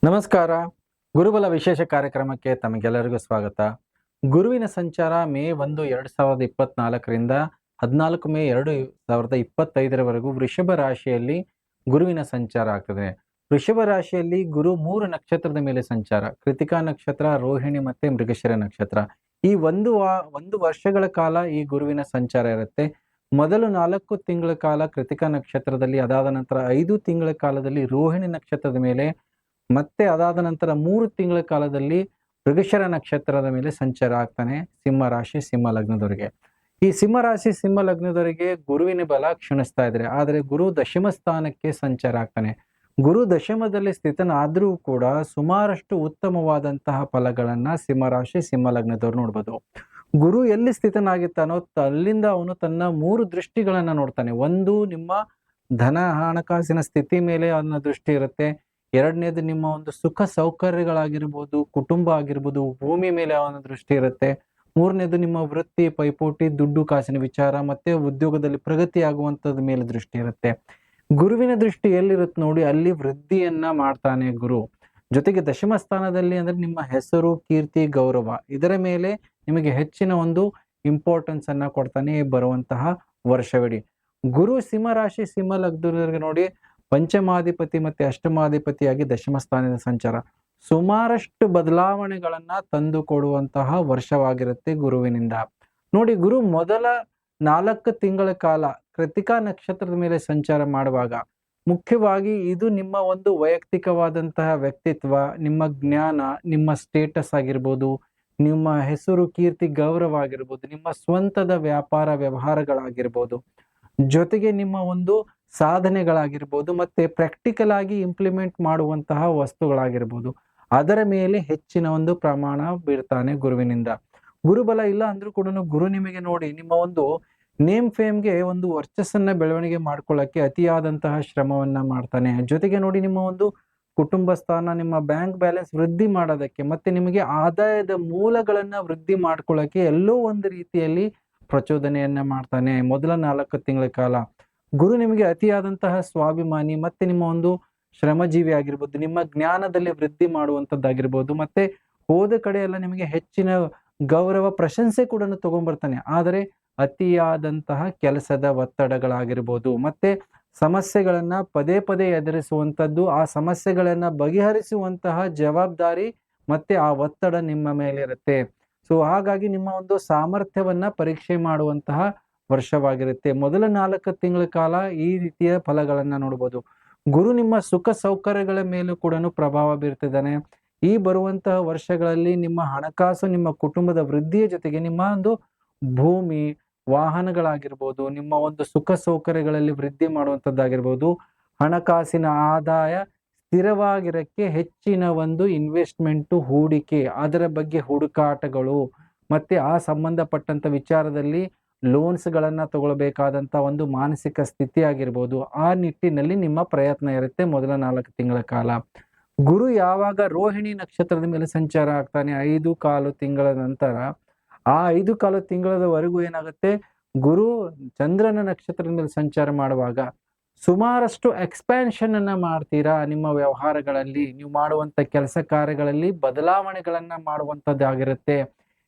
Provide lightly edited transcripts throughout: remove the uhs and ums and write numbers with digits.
ನಮಸ್ಕಾರ. ಗುರುಬಲ ವಿಶೇಷ ಕಾರ್ಯಕ್ರಮಕ್ಕೆ ತಮಗೆಲ್ಲರಿಗೂ ಸ್ವಾಗತ. ಗುರುವಿನ ಸಂಚಾರ ಮೇ 1, 2024ರಿಂದ 14 ಮೇ 2025ರವರೆಗೂ ವೃಷಭ ರಾಶಿಯಲ್ಲಿ ಗುರುವಿನ ಸಂಚಾರ ಆಗ್ತದೆ. ವೃಷಭ ರಾಶಿಯಲ್ಲಿ ಗುರು 3 ನಕ್ಷತ್ರದ ಮೇಲೆ ಸಂಚಾರ. ಕೃತಿಕಾ ನಕ್ಷತ್ರ, ರೋಹಿಣಿ ಮತ್ತೆ ಮೃಗಶಿರ ನಕ್ಷತ್ರ. ಈ ಒಂದು ವರ್ಷಗಳ ಕಾಲ ಈ ಗುರುವಿನ ಸಂಚಾರ ಇರುತ್ತೆ. ಮೊದಲು 4 ತಿಂಗಳ ಕಾಲ ಕೃತಿಕಾ ನಕ್ಷತ್ರದಲ್ಲಿ, ಅದಾದ ನಂತರ 5 ತಿಂಗಳ ಕಾಲದಲ್ಲಿ ರೋಹಿಣಿ ನಕ್ಷತ್ರದ ಮೇಲೆ, ಮತ್ತೆ ಅದಾದ ನಂತರ 3 ತಿಂಗಳ ಕಾಲದಲ್ಲಿ ಮೃಗಶಿರ ನಕ್ಷತ್ರದ ಮೇಲೆ ಸಂಚಾರ ಆಗ್ತಾನೆ ಸಿಂಹ ರಾಶಿ, ಸಿಂಹ ಲಗ್ನದವರಿಗೆ. ಈ ಸಿಂಹ ರಾಶಿ, ಸಿಂಹ ಲಗ್ನದವರಿಗೆ ಗುರುವಿನ ಬಲ ಕ್ಷೀಣಿಸ್ತಾ ಇದ್ರೆ, ಆದರೆ ಗುರು ದಶಮ ಸ್ಥಾನಕ್ಕೆ ಸಂಚಾರ ಆಗ್ತಾನೆ. ಗುರು ದಶಮದಲ್ಲಿ ಸ್ಥಿತನಾದ್ರೂ ಕೂಡ ಸುಮಾರಷ್ಟು ಉತ್ತಮವಾದಂತಹ ಫಲಗಳನ್ನ ಸಿಂಹ ರಾಶಿ, ಸಿಂಹ ಲಗ್ನದವ್ರು ನೋಡ್ಬೋದು. ಗುರು ಎಲ್ಲಿ ಸ್ಥಿತನಾಗಿರ್ತಾನೋ ಅಲ್ಲಿಂದ ಅವನು ತನ್ನ 3 ದೃಷ್ಟಿಗಳನ್ನ ನೋಡ್ತಾನೆ. ಒಂದು, ನಿಮ್ಮ ಧನ ಹಣಕಾಸಿನ ಸ್ಥಿತಿ ಮೇಲೆ ಅವನ ದೃಷ್ಟಿ ಇರುತ್ತೆ. ಎರಡನೇದು, ನಿಮ್ಮ ಒಂದು ಸುಖ ಸೌಕರ್ಯಗಳಾಗಿರ್ಬೋದು, ಕುಟುಂಬ ಆಗಿರ್ಬೋದು, ಭೂಮಿ ಮೇಲೆ ಅವನ ದೃಷ್ಟಿ ಇರುತ್ತೆ. ಮೂರನೇದು, ನಿಮ್ಮ ವೃತ್ತಿ, ಪೈಪೋಟಿ, ದುಡ್ಡು ಕಾಸಿನ ವಿಚಾರ ಮತ್ತೆ ಉದ್ಯೋಗದಲ್ಲಿ ಪ್ರಗತಿ ಆಗುವಂತದ ಮೇಲೆ ದೃಷ್ಟಿ ಇರುತ್ತೆ. ಗುರುವಿನ ದೃಷ್ಟಿ ಎಲ್ಲಿರುತ್ತೆ ನೋಡಿ, ಅಲ್ಲಿ ವೃದ್ಧಿಯನ್ನ ಮಾಡ್ತಾನೆ ಗುರು. ಜೊತೆಗೆ ದಶಮ ಸ್ಥಾನದಲ್ಲಿ ಅಂದ್ರೆ ನಿಮ್ಮ ಹೆಸರು, ಕೀರ್ತಿ, ಗೌರವ, ಇದರ ಮೇಲೆ ನಿಮಗೆ ಹೆಚ್ಚಿನ ಒಂದು ಇಂಪಾರ್ಟೆನ್ಸ್ ಅನ್ನ ಕೊಡ್ತಾನೆ ಬರುವಂತಹ ವರ್ಷವಿಡೀ. ಗುರು ಸಿಂಹ ರಾಶಿ, ಸಿಂಹ ಲಗ್ನದವರಿಗೆ ನೋಡಿ, ಪಂಚಮಾಧಿಪತಿ ಮತ್ತೆ ಅಷ್ಟಮಾಧಿಪತಿಯಾಗಿ ದಶಮ ಸ್ಥಾನದ ಸಂಚಾರ ಸುಮಾರಷ್ಟು ಬದಲಾವಣೆಗಳನ್ನ ತಂದು ಕೊಡುವಂತಹ ವರ್ಷವಾಗಿರುತ್ತೆ ಗುರುವಿನಿಂದ. ನೋಡಿ, ಗುರು ಮೊದಲ 4 ತಿಂಗಳ ಕಾಲ ಕೃತಿಕಾ ನಕ್ಷತ್ರದ ಮೇಲೆ ಸಂಚಾರ ಮಾಡುವಾಗ ಮುಖ್ಯವಾಗಿ ಇದು ನಿಮ್ಮ ಒಂದು ವೈಯಕ್ತಿಕವಾದಂತಹ ವ್ಯಕ್ತಿತ್ವ, ನಿಮ್ಮ ಜ್ಞಾನ, ನಿಮ್ಮ ಸ್ಟೇಟಸ್ ಆಗಿರ್ಬೋದು, ನಿಮ್ಮ ಹೆಸರು, ಕೀರ್ತಿ, ಗೌರವ ಆಗಿರ್ಬೋದು, ನಿಮ್ಮ ಸ್ವಂತದ ವ್ಯಾಪಾರ ವ್ಯವಹಾರಗಳಾಗಿರ್ಬೋದು, ಜೊತೆಗೆ ನಿಮ್ಮ ಒಂದು ಸಾಧನೆಗಳಾಗಿರ್ಬೋದು, ಮತ್ತೆ ಪ್ರಾಕ್ಟಿಕಲ್ ಆಗಿ ಇಂಪ್ಲಿಮೆಂಟ್ ಮಾಡುವಂತಹ ವಸ್ತುಗಳಾಗಿರ್ಬೋದು, ಅದರ ಮೇಲೆ ಹೆಚ್ಚಿನ ಒಂದು ಪ್ರಮಾಣ ಬೀರ್ತಾನೆ ಗುರುವಿನಿಂದ. ಗುರುಬಲ ಇಲ್ಲ ಅಂದ್ರೂ ಕೂಡ ಗುರು ನಿಮಗೆ ನೋಡಿ ನಿಮ್ಮ ಒಂದು ನೇಮ್ ಫೇಮ್ಗೆ ಒಂದು ವರ್ಚಸ್ಸನ್ನ ಬೆಳವಣಿಗೆ ಮಾಡ್ಕೊಳ್ಳಕ್ಕೆ ಅತಿಯಾದಂತಹ ಶ್ರಮವನ್ನ ಮಾಡ್ತಾನೆ. ಜೊತೆಗೆ ನೋಡಿ, ನಿಮ್ಮ ಒಂದು ಕುಟುಂಬ ಸ್ಥಾನ, ನಿಮ್ಮ ಬ್ಯಾಂಕ್ ಬ್ಯಾಲೆನ್ಸ್ ವೃದ್ಧಿ ಮಾಡೋದಕ್ಕೆ, ಮತ್ತೆ ನಿಮಗೆ ಆದಾಯದ ಮೂಲಗಳನ್ನ ವೃದ್ಧಿ ಮಾಡ್ಕೊಳ್ಳಕ್ಕೆ ಎಲ್ಲೋ ಒಂದು ರೀತಿಯಲ್ಲಿ ಪ್ರಚೋದನೆಯನ್ನ ಮಾಡ್ತಾನೆ ಮೊದಲ 4 ತಿಂಗಳ ಕಾಲ. ಗುರು ನಿಮಗೆ ಅತಿಯಾದಂತಹ ಸ್ವಾಭಿಮಾನಿ, ಮತ್ತೆ ನಿಮ್ಮ ಒಂದು ಶ್ರಮಜೀವಿ ಆಗಿರ್ಬೋದು, ನಿಮ್ಮ ಜ್ಞಾನದಲ್ಲಿ ವೃದ್ಧಿ ಮಾಡುವಂತದ್ದಾಗಿರ್ಬೋದು, ಮತ್ತೆ ಹೋದ ಕಡೆ ಎಲ್ಲ ನಿಮಗೆ ಹೆಚ್ಚಿನ ಗೌರವ, ಪ್ರಶಂಸೆ ಕೂಡ ತಗೊಂಡ್ಬರ್ತಾನೆ. ಆದರೆ ಅತಿಯಾದಂತಹ ಕೆಲಸದ ಒತ್ತಡಗಳಾಗಿರ್ಬೋದು, ಮತ್ತೆ ಸಮಸ್ಯೆಗಳನ್ನ ಪದೇ ಪದೇ ಎದುರಿಸುವಂತದ್ದು, ಆ ಸಮಸ್ಯೆಗಳನ್ನ ಬಗೆಹರಿಸುವಂತಹ ಜವಾಬ್ದಾರಿ ಮತ್ತೆ ಆ ಒತ್ತಡ ನಿಮ್ಮ ಮೇಲಿರುತ್ತೆ. ಸೊ ಹಾಗಾಗಿ ನಿಮ್ಮ ಒಂದು ಸಾಮರ್ಥ್ಯವನ್ನ ಪರೀಕ್ಷೆ ಮಾಡುವಂತಹ ವರ್ಷವಾಗಿರುತ್ತೆ. ಮೊದಲ 4 ತಿಂಗಳ ಕಾಲ ಈ ರೀತಿಯ ಫಲಗಳನ್ನ ನೋಡ್ಬೋದು. ಗುರು ನಿಮ್ಮ ಸುಖ ಸೌಕರ್ಯಗಳ ಮೇಲೂ ಕೂಡ ಪ್ರಭಾವ ಬೀರ್ತಿದ್ದಾನೆ. ಈ ಬರುವಂತಹ ವರ್ಷಗಳಲ್ಲಿ ನಿಮ್ಮ ಹಣಕಾಸು, ನಿಮ್ಮ ಕುಟುಂಬದ ವೃದ್ಧಿಯ ಜೊತೆಗೆ ನಿಮ್ಮ ಒಂದು ಭೂಮಿ, ವಾಹನಗಳಾಗಿರ್ಬೋದು, ನಿಮ್ಮ ಒಂದು ಸುಖ ಸೌಕರ್ಯಗಳಲ್ಲಿ ವೃದ್ಧಿ ಮಾಡುವಂತದ್ದಾಗಿರ್ಬೋದು, ಹಣಕಾಸಿನ ಆದಾಯ ಸ್ಥಿರವಾಗಿರಕ್ಕೆ ಹೆಚ್ಚಿನ ಒಂದು ಇನ್ವೆಸ್ಟ್ಮೆಂಟು, ಹೂಡಿಕೆ, ಅದರ ಬಗ್ಗೆ ಹುಡುಕಾಟಗಳು, ಮತ್ತೆ ಆ ಸಂಬಂಧಪಟ್ಟಂತ ವಿಚಾರದಲ್ಲಿ ಲೋನ್ಸ್‌ಗಳನ್ನ ತಗೊಳ್ಬೇಕಾದಂತ ಒಂದು ಮಾನಸಿಕ ಸ್ಥಿತಿ ಆಗಿರ್ಬೋದು, ಆ ನಿಟ್ಟಿನಲ್ಲಿ ನಿಮ್ಮ ಪ್ರಯತ್ನ ಇರುತ್ತೆ ಮೊದಲ 4 ತಿಂಗಳ ಕಾಲ. ಗುರು ಯಾವಾಗ ರೋಹಿಣಿ ನಕ್ಷತ್ರದ ಮೇಲೆ ಸಂಚಾರ ಆಗ್ತಾನೆ 5 ತಿಂಗಳ ನಂತರ, ಆ 5 ತಿಂಗಳವರೆಗೂ ಏನಾಗುತ್ತೆ, ಗುರು ಚಂದ್ರನ ನಕ್ಷತ್ರದ ಮೇಲೆ ಸಂಚಾರ ಮಾಡುವಾಗ ಸುಮಾರಷ್ಟು ಎಕ್ಸ್‌ಪ್ಯಾನ್ಷನ್ ಅನ್ನ ಮಾಡ್ತೀರಾ. ನಿಮ್ಮ ವ್ಯವಹಾರಗಳಲ್ಲಿ, ನೀವು ಮಾಡುವಂತ ಕೆಲಸ ಕಾರ್ಯಗಳಲ್ಲಿ ಬದಲಾವಣೆಗಳನ್ನ ಮಾಡುವಂತದ್ದಾಗಿರುತ್ತೆ.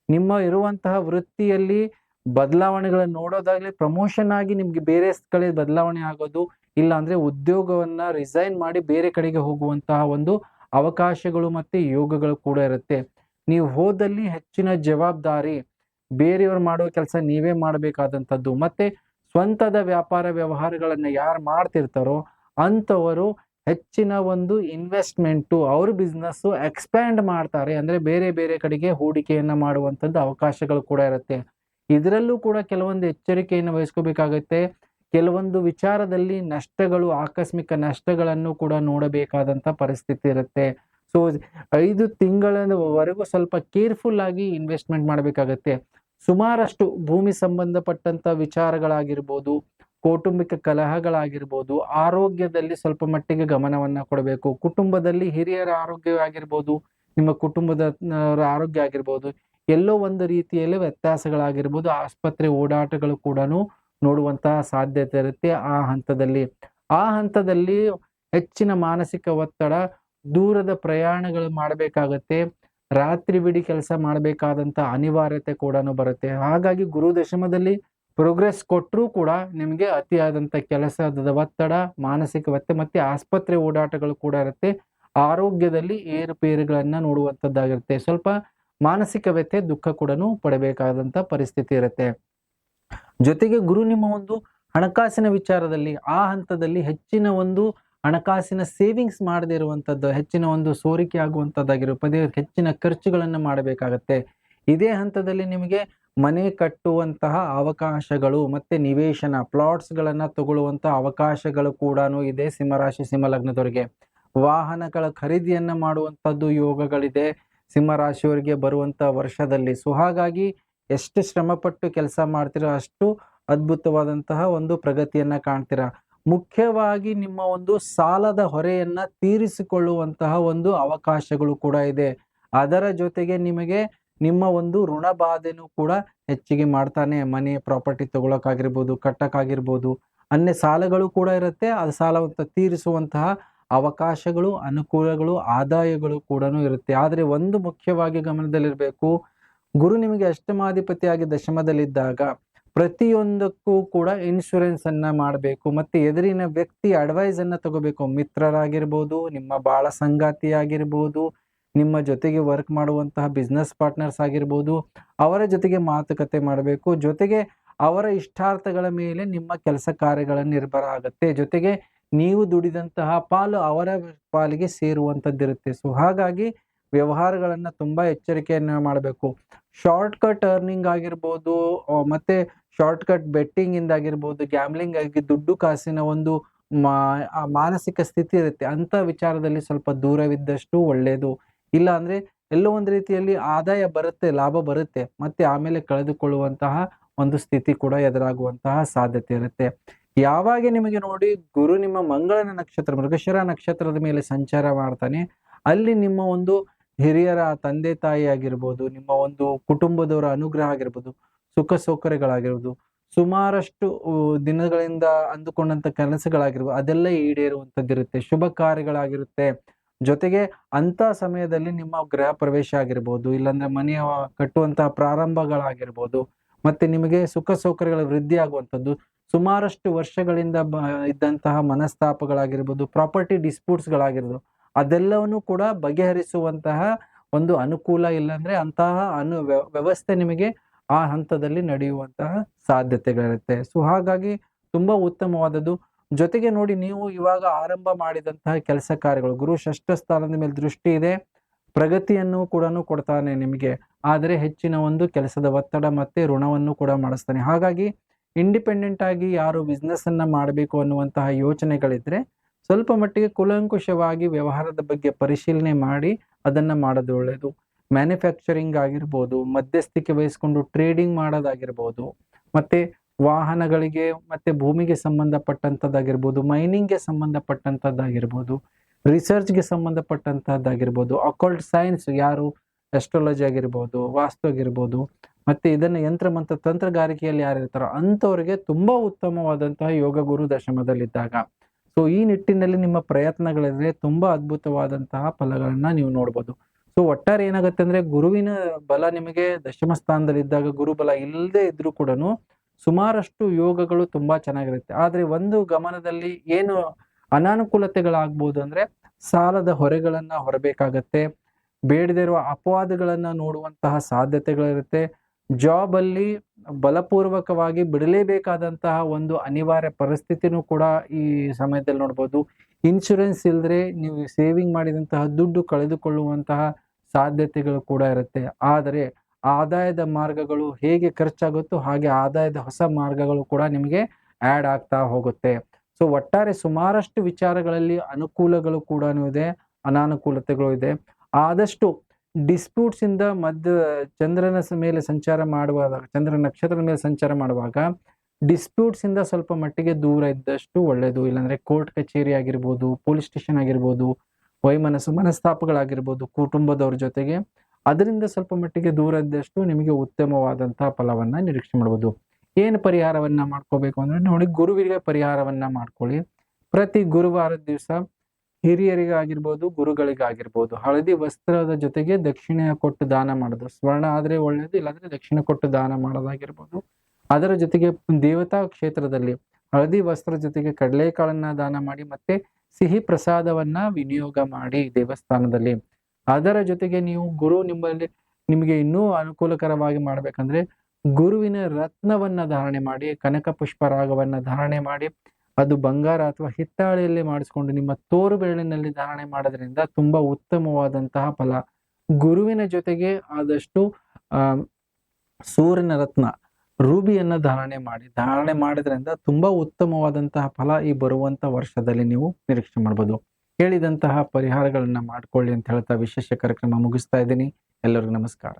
ನಿಮ್ಮ ಇರುವಂತಹ ವೃತ್ತಿಯಲ್ಲಿ ಬದಲಾವಣೆಗಳನ್ನ ನೋಡೋದಾಗ್ಲಿ, ಪ್ರಮೋಷನ್ ಆಗಿ ನಿಮ್ಗೆ ಬೇರೆ ಕಡೆ ಬದಲಾವಣೆ ಆಗೋದು, ಇಲ್ಲ ಅಂದ್ರೆ ಉದ್ಯೋಗವನ್ನ ರಿಸೈನ್ ಮಾಡಿ ಬೇರೆ ಕಡೆಗೆ ಹೋಗುವಂತಹ ಒಂದು ಅವಕಾಶಗಳು ಮತ್ತೆ ಯೋಗಗಳು ಕೂಡ ಇರುತ್ತೆ. ನೀವು ಹೋದಲ್ಲಿ ಹೆಚ್ಚಿನ ಜವಾಬ್ದಾರಿ, ಬೇರೆಯವರು ಮಾಡುವ ಕೆಲಸ ನೀವೇ ಮಾಡಬೇಕಾದಂತದ್ದು, ಮತ್ತೆ ಸ್ವಂತದ ವ್ಯಾಪಾರ ವ್ಯವಹಾರಗಳನ್ನ ಯಾರು ಮಾಡ್ತಿರ್ತಾರೋ ಅಂಥವರು ಹೆಚ್ಚಿನ ಒಂದು ಇನ್ವೆಸ್ಟ್ಮೆಂಟು, ಅವ್ರ ಬಿಸ್ನೆಸ್ ಎಕ್ಸ್ಪ್ಯಾಂಡ್ ಮಾಡ್ತಾರೆ. ಅಂದ್ರೆ ಬೇರೆ ಬೇರೆ ಕಡೆಗೆ ಹೂಡಿಕೆಯನ್ನ ಮಾಡುವಂತದ್ದು ಅವಕಾಶಗಳು ಕೂಡ ಇರುತ್ತೆ. ಇದರಲ್ಲೂ ಕೂಡ ಕೆಲವೊಂದು ಎಚ್ಚರಿಕೆಯನ್ನು ವಹಿಸ್ಕೋಬೇಕಾಗತ್ತೆ. ಕೆಲವೊಂದು ವಿಚಾರದಲ್ಲಿ ನಷ್ಟಗಳು, ಆಕಸ್ಮಿಕ ನಷ್ಟಗಳನ್ನು ಕೂಡ ನೋಡಬೇಕಾದಂತ ಪರಿಸ್ಥಿತಿ ಇರುತ್ತೆ. ಸೊ 5 ತಿಂಗಳವರೆಗೂ ಸ್ವಲ್ಪ ಕೇರ್‌ಫುಲ್ ಆಗಿ ಇನ್ವೆಸ್ಟ್‌ಮೆಂಟ್ ಮಾಡಬೇಕಾಗತ್ತೆ. ಸುಮಾರಷ್ಟು ಭೂಮಿ ಸಂಬಂಧಪಟ್ಟಂತ ವಿಚಾರಗಳಾಗಿರ್ಬೋದು, ಕೌಟುಂಬಿಕ ಕಲಹಗಳಾಗಿರ್ಬೋದು, ಆರೋಗ್ಯದಲ್ಲಿ ಸ್ವಲ್ಪ ಮಟ್ಟಿಗೆ ಗಮನವನ್ನ ಕೊಡಬೇಕು. ಕುಟುಂಬದಲ್ಲಿ ಹಿರಿಯರ ಆರೋಗ್ಯವಾಗಿರ್ಬೋದು, ನಿಮ್ಮ ಕುಟುಂಬದ ಆರೋಗ್ಯ ಆಗಿರ್ಬೋದು, ಎಲ್ಲೋ ಒಂದು ರೀತಿಯಲ್ಲಿ ವ್ಯತ್ಯಾಸಗಳಾಗಿರ್ಬೋದು, ಆಸ್ಪತ್ರೆ ಓಡಾಟಗಳು ಕೂಡನು ನೋಡುವಂತಹ ಸಾಧ್ಯತೆ ಇರುತ್ತೆ ಆ ಹಂತದಲ್ಲಿ. ಆ ಹಂತದಲ್ಲಿ ಹೆಚ್ಚಿನ ಮಾನಸಿಕ ಒತ್ತಡ, ದೂರದ ಪ್ರಯಾಣಗಳು ಮಾಡಬೇಕಾಗತ್ತೆ. ರಾತ್ರಿ-ಬಿಡಿ ಕೆಲಸ ಮಾಡಬೇಕಾದಂತ ಅನಿವಾರ್ಯತೆ ಕೂಡನು ಬರುತ್ತೆ. ಹಾಗಾಗಿ ಗುರು ದಶಮದಲ್ಲಿ ಪ್ರೋಗ್ರೆಸ್ ಕೊಟ್ರೂ ಕೂಡ ನಿಮ್ಗೆ ಅತಿಯಾದಂತ ಕೆಲಸದ ಒತ್ತಡ, ಮಾನಸಿಕ ಒತ್ತಡ ಮತ್ತೆ ಆಸ್ಪತ್ರೆ ಓಡಾಟಗಳು ಕೂಡ ಇರುತ್ತೆ. ಆರೋಗ್ಯದಲ್ಲಿ ಏರುಪೇರುಗಳನ್ನ ನೋಡುವಂತದ್ದಾಗಿರುತ್ತೆ. ಸ್ವಲ್ಪ ಮಾನಸಿಕ ವ್ಯಥೆ, ದುಃಖ ಕೂಡನು ಪಡಬೇಕಾದಂತ ಪರಿಸ್ಥಿತಿ ಇರುತ್ತೆ. ಜೊತೆಗೆ ಗುರು ನಿಮ್ಮ ಒಂದು ಹಣಕಾಸಿನ ವಿಚಾರದಲ್ಲಿ ಆ ಹಂತದಲ್ಲಿ ಹೆಚ್ಚಿನ ಒಂದು ಹಣಕಾಸಿನ ಸೇವಿಂಗ್ಸ್ ಮಾಡದೇ ಇರುವಂತದ್ದು, ಹೆಚ್ಚಿನ ಒಂದು ಸೋರಿಕೆ ಆಗುವಂತದ್ದಾಗಿರುತ್ತದೆ. ಹೆಚ್ಚಿನ ಖರ್ಚುಗಳನ್ನ ಮಾಡಬೇಕಾಗತ್ತೆ. ಇದೇ ಹಂತದಲ್ಲಿ ನಿಮಗೆ ಮನೆ ಕಟ್ಟುವಂತಹ ಅವಕಾಶಗಳು ಮತ್ತೆ ನಿವೇಶನ ಪ್ಲಾಟ್ಸ್ ಗಳನ್ನ ತಗೊಳ್ಳುವಂತಹ ಅವಕಾಶಗಳು ಕೂಡನು ಇದೆ ಸಿಂಹರಾಶಿ ಸಿಂಹಲಗ್ನದವರಿಗೆ. ವಾಹನಗಳ ಖರೀದಿಯನ್ನ ಮಾಡುವಂತದ್ದು ಯೋಗಗಳಿದೆ ಸಿಂಹರಾಶಿಯವರಿಗೆ ಬರುವಂತ ವರ್ಷದಲ್ಲಿ. ಸೊ ಹಾಗಾಗಿ ಎಷ್ಟು ಶ್ರಮಪಟ್ಟು ಕೆಲಸ ಮಾಡ್ತೀರೋ ಅಷ್ಟು ಅದ್ಭುತವಾದಂತಹ ಒಂದು ಪ್ರಗತಿಯನ್ನ ಕಾಣ್ತೀರಾ. ಮುಖ್ಯವಾಗಿ ನಿಮ್ಮ ಒಂದು ಸಾಲದ ಹೊರೆಯನ್ನ ತೀರಿಸಿಕೊಳ್ಳುವಂತಹ ಒಂದು ಅವಕಾಶಗಳು ಕೂಡ ಇದೆ. ಅದರ ಜೊತೆಗೆ ನಿಮಗೆ ನಿಮ್ಮ ಒಂದು ಋಣ ಬಾಧೆನೂ ಕೂಡ ಹೆಚ್ಚಿಗೆ ಮಾಡ್ತಾನೆ. ಮನೆ ಪ್ರಾಪರ್ಟಿ ತಗೊಳಕ್ಕಾಗಿರ್ಬೋದು, ಕಟ್ಟಕ್ಕಾಗಿರ್ಬೋದು, ಅನ್ಯ ಸಾಲಗಳು ಕೂಡ ಇರುತ್ತೆ. ಅದು ಸಾಲವನ್ನು ತೀರಿಸುವಂತಹ ಅವಕಾಶಗಳು, ಅನುಕೂಲಗಳು, ಆದಾಯಗಳು ಕೂಡ ಇರುತ್ತೆ. ಆದ್ರೆ ಒಂದು ಮುಖ್ಯವಾಗಿ ಗಮನದಲ್ಲಿರ್ಬೇಕು, ಗುರು ನಿಮಗೆ ಅಷ್ಟಮಾಧಿಪತಿಯಾಗಿ ದಶಮದಲ್ಲಿದ್ದಾಗ ಪ್ರತಿಯೊಂದಕ್ಕೂ ಕೂಡ ಇನ್ಶೂರೆನ್ಸ್ ಅನ್ನ ಮಾಡಬೇಕು. ಮತ್ತೆ ಎದುರಿನ ವ್ಯಕ್ತಿ ಅಡ್ವೈಸ್ ಅನ್ನ ತಗೋಬೇಕು. ಮಿತ್ರರಾಗಿರ್ಬೋದು, ನಿಮ್ಮ ಬಾಳ ಸಂಗಾತಿ ಆಗಿರ್ಬೋದು, ನಿಮ್ಮ ಜೊತೆಗೆ ವರ್ಕ್ ಮಾಡುವಂತಹ ಬಿಸ್ನೆಸ್ ಪಾರ್ಟ್ನರ್ಸ್ ಆಗಿರ್ಬೋದು, ಅವರ ಜೊತೆಗೆ ಮಾತುಕತೆ ಮಾಡಬೇಕು. ಜೊತೆಗೆ ಅವರ ಇಷ್ಟಾರ್ಥಗಳ ಮೇಲೆ ನಿಮ್ಮ ಕೆಲಸ ಕಾರ್ಯಗಳ ನಿರ್ಭರ ಆಗುತ್ತೆ. ಜೊತೆಗೆ ನೀವು ದುಡಿದಂತಹ ಪಾಲು ಅವರ ಪಾಲಿಗೆ ಸೇರುವಂತದ್ದಿರುತ್ತೆ. ಸೊ ಹಾಗಾಗಿ ವ್ಯವಹಾರಗಳನ್ನ ತುಂಬಾ ಎಚ್ಚರಿಕೆಯನ್ನ ಮಾಡಬೇಕು. ಶಾರ್ಟ್ ಕಟ್ ಅರ್ನಿಂಗ್ ಆಗಿರ್ಬೋದು, ಮತ್ತೆ ಶಾರ್ಟ್ ಕಟ್ ಬೆಟ್ಟಿಂಗ್ ಇಂದ ಆಗಿರ್ಬೋದು, ಗ್ಯಾಮ್ಲಿಂಗ್ ಆಗಿ ದುಡ್ಡು ಕಾಸಿನ ಒಂದು ಮಾನಸಿಕ ಸ್ಥಿತಿ ಇರುತ್ತೆ. ಅಂತ ವಿಚಾರದಲ್ಲಿ ಸ್ವಲ್ಪ ದೂರವಿದ್ದಷ್ಟು ಒಳ್ಳೆಯದು. ಇಲ್ಲ ಅಂದ್ರೆ ಎಲ್ಲೋ ಒಂದು ರೀತಿಯಲ್ಲಿ ಆದಾಯ ಬರುತ್ತೆ, ಲಾಭ ಬರುತ್ತೆ, ಮತ್ತೆ ಆಮೇಲೆ ಕಳೆದುಕೊಳ್ಳುವಂತಹ ಒಂದು ಸ್ಥಿತಿ ಕೂಡ ಎದುರಾಗುವಂತಹ ಸಾಧ್ಯತೆ ಇರುತ್ತೆ. ಯಾವಾಗ ನಿಮಗೆ ನೋಡಿ ಗುರು ನಿಮ್ಮ ಮಂಗಳನ ನಕ್ಷತ್ರ ಮೃಗಶಿರ ನಕ್ಷತ್ರದ ಮೇಲೆ ಸಂಚಾರ ಮಾಡ್ತಾನೆ, ಅಲ್ಲಿ ನಿಮ್ಮ ಒಂದು ಹಿರಿಯರ ತಂದೆ ತಾಯಿ ಆಗಿರ್ಬೋದು, ನಿಮ್ಮ ಒಂದು ಕುಟುಂಬದವರ ಅನುಗ್ರಹ ಆಗಿರ್ಬೋದು, ಸುಖ ಸೌಕರ್ಯಗಳಾಗಿರ್ಬೋದು, ಸುಮಾರಷ್ಟು ದಿನಗಳಿಂದ ಅಂದುಕೊಂಡಂತ ಕೆಲಸಗಳಾಗಿರ್ಬೋದು, ಅದೆಲ್ಲ ಈಡೇರುವಂತದ್ದಿರುತ್ತೆ. ಶುಭ ಕಾರ್ಯಗಳಾಗಿರುತ್ತೆ. ಜೊತೆಗೆ ಅಂತ ಸಮಯದಲ್ಲಿ ನಿಮ್ಮ ಗೃಹ ಪ್ರವೇಶ ಆಗಿರ್ಬೋದು, ಇಲ್ಲಾಂದ್ರೆ ಮನೆಯ ಕಟ್ಟುವಂತಹ ಪ್ರಾರಂಭಗಳಾಗಿರ್ಬೋದು, ಮತ್ತೆ ನಿಮಗೆ ಸುಖ ಸೌಕರ್ಯಗಳ ವೃದ್ಧಿ ಆಗುವಂಥದ್ದು, ಸುಮಾರಷ್ಟು ವರ್ಷಗಳಿಂದ ಇದ್ದಂತಹ ಮನಸ್ತಾಪಗಳಾಗಿರ್ಬೋದು, ಪ್ರಾಪರ್ಟಿ ಡಿಸ್ಪ್ಯೂಟ್ಸ್ ಗಳಾಗಿರ್ಬೋದು, ಅದೆಲ್ಲವನ್ನು ಕೂಡ ಬಗೆಹರಿಸುವಂತಹ ಒಂದು ಅನುಕೂಲ, ಇಲ್ಲಾಂದ್ರೆ ಅಂತಹ ವ್ಯವಸ್ಥೆ ನಿಮಗೆ ಆ ಹಂತದಲ್ಲಿ ನಡೆಯುವಂತಹ ಸಾಧ್ಯತೆಗಳಿರುತ್ತೆ. ಸೊ ಹಾಗಾಗಿ ತುಂಬಾ ಉತ್ತಮವಾದದ್ದು. ಜೊತೆಗೆ ನೋಡಿ, ನೀವು ಇವಾಗ ಆರಂಭ ಮಾಡಿದಂತಹ ಕೆಲಸ ಕಾರ್ಯಗಳು, ಗುರು ಷಷ್ಠ ಸ್ಥಾನದ ಮೇಲೆ ದೃಷ್ಟಿ ಇದೆ, ಪ್ರಗತಿಯನ್ನು ಕೂಡ ಕೊಡ್ತಾನೆ ನಿಮಗೆ. ಆದರೆ ಹೆಚ್ಚಿನ ಒಂದು ಕೆಲಸದ ಒತ್ತಡ ಮತ್ತೆ ಋಣವನ್ನು ಕೂಡ ಮಾಡಿಸ್ತಾನೆ. ಹಾಗಾಗಿ ಇಂಡಿಪೆಂಡೆಂಟ್ ಆಗಿ ಯಾರು ಬಿಸ್ನೆಸ್ ಅನ್ನ ಮಾಡಬೇಕು ಅನ್ನುವಂತಹ ಯೋಚನೆಗಳಿದ್ರೆ ಸ್ವಲ್ಪ ಮಟ್ಟಿಗೆ ಕೂಲಂಕುಷವಾಗಿ ವ್ಯವಹಾರದ ಬಗ್ಗೆ ಪರಿಶೀಲನೆ ಮಾಡಿ ಅದನ್ನ ಮಾಡೋದು ಒಳ್ಳೆಯದು. ಮ್ಯಾನುಫ್ಯಾಕ್ಚರಿಂಗ್ ಆಗಿರ್ಬೋದು, ಮಧ್ಯಸ್ಥಿಕೆ ವಹಿಸ್ಕೊಂಡು ಟ್ರೇಡಿಂಗ್ ಮಾಡೋದಾಗಿರ್ಬೋದು, ಮತ್ತೆ ವಾಹನಗಳಿಗೆ ಮತ್ತೆ ಭೂಮಿಗೆ ಸಂಬಂಧಪಟ್ಟಂತದ್ದಾಗಿರ್ಬೋದು, ಮೈನಿಂಗ್ಗೆ ಸಂಬಂಧಪಟ್ಟಂತದ್ದಾಗಿರ್ಬೋದು, ರಿಸರ್ಚ್ಗೆ ಸಂಬಂಧಪಟ್ಟಂತದ್ದಾಗಿರ್ಬೋದು, ಅಕಲ್ಟ್ ಸೈನ್ಸ್ ಯಾರು ಅಸ್ಟ್ರಾಲಜಿ ಆಗಿರ್ಬೋದು, ವಾಸ್ತು ಆಗಿರ್ಬೋದು, ಮತ್ತೆ ಇದನ್ನ ಯಂತ್ರ ಮಂತ್ರ ತಂತ್ರಗಾರಿಕೆಯಲ್ಲಿ ಯಾರಿರ್ತಾರೋ ಅಂಥವ್ರಿಗೆ ತುಂಬಾ ಉತ್ತಮವಾದಂತಹ ಯೋಗ ಗುರು ದಶಮದಲ್ಲಿದ್ದಾಗ. ಸೊ ಈ ನಿಟ್ಟಿನಲ್ಲಿ ನಿಮ್ಮ ಪ್ರಯತ್ನಗಳಿದ್ರೆ ತುಂಬಾ ಅದ್ಭುತವಾದಂತಹ ಫಲಗಳನ್ನ ನೀವು ನೋಡ್ಬೋದು. ಸೊ ಒಟ್ಟಾರೆ ಏನಾಗುತ್ತೆ ಅಂದ್ರೆ, ಗುರುವಿನ ಬಲ ನಿಮಗೆ ದಶಮ ಸ್ಥಾನದಲ್ಲಿದ್ದಾಗ, ಗುರು ಬಲ ಇಲ್ಲದೆ ಇದ್ರೂ ಕೂಡ ಸುಮಾರಷ್ಟು ಯೋಗಗಳು ತುಂಬಾ ಚೆನ್ನಾಗಿರುತ್ತೆ. ಆದ್ರೆ ಒಂದು ಗಮನದಲ್ಲಿ ಏನು ಅನಾನುಕೂಲತೆಗಳಾಗ್ಬೋದು ಅಂದ್ರೆ, ಸಾಲದ ಹೊರೆಗಳನ್ನ ಹೊರಬೇಕಾಗತ್ತೆ, ಬೇಡದೇ ಇರುವ ಅಪವಾದಗಳನ್ನ ನೋಡುವಂತಹ ಸಾಧ್ಯತೆಗಳಿರುತ್ತೆ. ಜಾಬ್ ಅಲ್ಲಿ ಬಲಪೂರ್ವಕವಾಗಿ ಬಿಡಲೇಬೇಕಾದಂತಹ ಒಂದು ಅನಿವಾರ್ಯ ಪರಿಸ್ಥಿತಿನೂ ಕೂಡ ಈ ಸಮಯದಲ್ಲಿ ನೋಡ್ಬೋದು. ಇನ್ಶೂರೆನ್ಸ್ ಇಲ್ದ್ರೆ ನೀವು ಸೇವಿಂಗ್ ಮಾಡಿದಂತಹ ದುಡ್ಡು ಕಳೆದುಕೊಳ್ಳುವಂತಹ ಸಾಧ್ಯತೆಗಳು ಕೂಡ ಇರುತ್ತೆ. ಆದರೆ ಆದಾಯದ ಮಾರ್ಗಗಳು ಹೇಗೆ ಖರ್ಚಾಗುತ್ತೋ ಹಾಗೆ ಆದಾಯದ ಹೊಸ ಮಾರ್ಗಗಳು ಕೂಡ ನಿಮಗೆ ಆಡ್ ಆಗ್ತಾ ಹೋಗುತ್ತೆ. ಸೊ ಒಟ್ಟಾರೆ ಸುಮಾರಷ್ಟು ವಿಚಾರಗಳಲ್ಲಿ ಅನುಕೂಲಗಳು ಕೂಡ ಇದೆ, ಅನಾನುಕೂಲತೆಗಳು ಇದೆ. ಆದಷ್ಟು ಡಿಸ್ಪ್ಯೂಟ್ಸ್ ಇಂದ ಚಂದ್ರನ ಮೇಲೆ ಸಂಚಾರ ಮಾಡುವಾಗ, ಚಂದ್ರ ನಕ್ಷತ್ರದ ಮೇಲೆ ಸಂಚಾರ ಮಾಡುವಾಗ ಡಿಸ್ಪ್ಯೂಟ್ಸ್ ಇಂದ ಸ್ವಲ್ಪ ಮಟ್ಟಿಗೆ ದೂರ ಇದ್ದಷ್ಟು ಒಳ್ಳೆಯದು. ಇಲ್ಲಾಂದ್ರೆ ಕೋರ್ಟ್ ಕಚೇರಿ ಆಗಿರ್ಬೋದು, ಪೊಲೀಸ್ ಸ್ಟೇಷನ್ ಆಗಿರ್ಬೋದು, ಮನಸ್ತಾಪಗಳಾಗಿರ್ಬೋದು ಕುಟುಂಬದವ್ರ ಜೊತೆಗೆ, ಅದರಿಂದ ಸ್ವಲ್ಪ ಮಟ್ಟಿಗೆ ದೂರ ಇದ್ದಷ್ಟು ನಿಮಗೆ ಉತ್ತಮವಾದಂತಹ ಫಲವನ್ನ ನಿರೀಕ್ಷೆ ಮಾಡಬಹುದು. ಏನು ಪರಿಹಾರವನ್ನ ಮಾಡ್ಕೋಬೇಕು ಅಂದ್ರೆ ನೋಡಿ, ಗುರುವಿಗೆ ಪರಿಹಾರವನ್ನ ಮಾಡ್ಕೊಳ್ಳಿ. ಪ್ರತಿ ಗುರುವಾರದ ದಿವಸ ಹಿರಿಯರಿಗಾಗಿರ್ಬೋದು, ಗುರುಗಳಿಗಾಗಿರ್ಬೋದು ಹಳದಿ ವಸ್ತ್ರದ ಜೊತೆಗೆ ದಕ್ಷಿಣೆ ಕೊಟ್ಟು ದಾನ ಮಾಡೋದು. ಸ್ವರ್ಣ ಆದ್ರೆ ಒಳ್ಳೇದು, ಇಲ್ಲಾಂದ್ರೆ ದಕ್ಷಿಣೆ ಕೊಟ್ಟು ದಾನ ಮಾಡೋದಾಗಿರ್ಬೋದು. ಅದರ ಜೊತೆಗೆ ದೇವತಾ ಕ್ಷೇತ್ರದಲ್ಲಿ ಹಳದಿ ವಸ್ತ್ರ ಜೊತೆಗೆ ಕಡಲೆಕಾಳನ್ನ ದಾನ ಮಾಡಿ, ಮತ್ತೆ ಸಿಹಿ ಪ್ರಸಾದವನ್ನ ವಿನಿಯೋಗ ಮಾಡಿ ದೇವಸ್ಥಾನದಲ್ಲಿ. ಅದರ ಜೊತೆಗೆ ನೀವು ನಿಮಗೆ ಇನ್ನೂ ಅನುಕೂಲಕರವಾಗಿ ಮಾಡ್ಬೇಕಂದ್ರೆ ಗುರುವಿನ ರತ್ನವನ್ನ ಧಾರಣೆ ಮಾಡಿ, ಕನಕ ಪುಷ್ಪರಾಗವನ್ನ ಧಾರಣೆ ಮಾಡಿ, ಅದು ಬಂಗಾರ ಅಥವಾ ಹಿತ್ತಾಳೆಯಲ್ಲಿ ಮಾಡಿಸ್ಕೊಂಡು ನಿಮ್ಮ ತೋರು ಬೆರಳಿನಲ್ಲಿ ಧಾರಣೆ ಮಾಡೋದ್ರಿಂದ ತುಂಬಾ ಉತ್ತಮವಾದಂತಹ ಫಲ. ಗುರುವಿನ ಜೊತೆಗೆ ಆದಷ್ಟು ಆ ಸೂರ್ಯನ ರತ್ನ ರೂಬಿಯನ್ನ ಧಾರಣೆ ಮಾಡೋದ್ರಿಂದ ತುಂಬಾ ಉತ್ತಮವಾದಂತಹ ಫಲ ಈ ಬರುವಂತ ವರ್ಷದಲ್ಲಿ ನೀವು ನಿರೀಕ್ಷೆ ಮಾಡ್ಬೋದು. ಹೇಳಿದಂತಹ ಪರಿಹಾರಗಳನ್ನ ಮಾಡ್ಕೊಳ್ಳಿ ಅಂತ ಹೇಳ್ತಾ ವಿಶೇಷ ಕಾರ್ಯಕ್ರಮ ಮುಗಿಸ್ತಾ ಇದ್ದೀನಿ. ಎಲ್ಲರಿಗೂ ನಮಸ್ಕಾರ.